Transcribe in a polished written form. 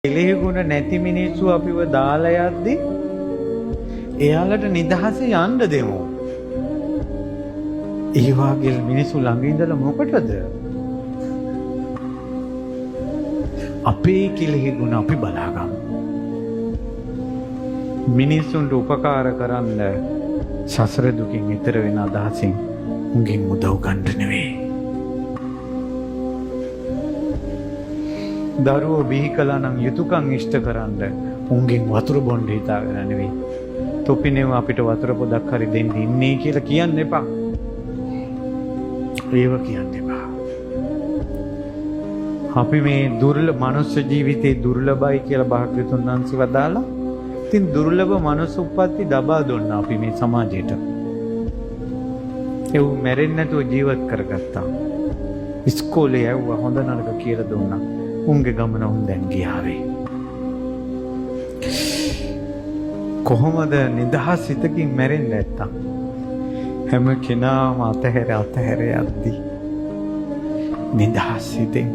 කෙලෙහි ගුණ නැති මිනිස්සු අපිව දාලා යද්දි එයාලට නිදහසේ යන්න දෙමු. ඒ වගේ මිනිස්සු ළඟ ඉඳලා මොකටද? අපේ කෙලෙහි ගුණ අපි බලාගමු. මිනිස්සුන්ට උපකාර කරන්න සසර දුකින් ඈතර වෙන අදහසින් උන්ගෙන් උදව් ගන්න නෙවෙයි. දරුවෝ බිහි කළා නම් යුතුයකම් ඉෂ්ට කරන්න උන්ගෙන් වතුර බොන්න හිතාගෙන නෙවෙයි. තොපිනෙව අපිට වතුර පොදක් හරි දෙන්න ඉන්නේ කියලා කියන්න එපා. ඒව කියන්න එපා. අපි මේ දුර්ලභ මනුෂ්‍ය ජීවිතේ දුර්ලභයි කියලා භාග්‍යතුන් වහන්සේ වදාලා. ඉතින් දුර්ලභ මනුෂ්‍ය උප්පත්ති ලබා දුන්නා අපි මේ සමාජයට. ඒව මැරෙන්නේ නැතුව ජීවත් කරගත්තා. ඉස්කෝලේ යවුවා හොඳ නරක කියලා දුන්නා. උන්ගේ ගමන උන් දැන් ගියාවේ. කොහොමද නිදහස් හිතකින් මැරෙන්නේ නැත්තම්? හැම කෙනාම අතහැර යද්දි නිදහස් හිතෙන්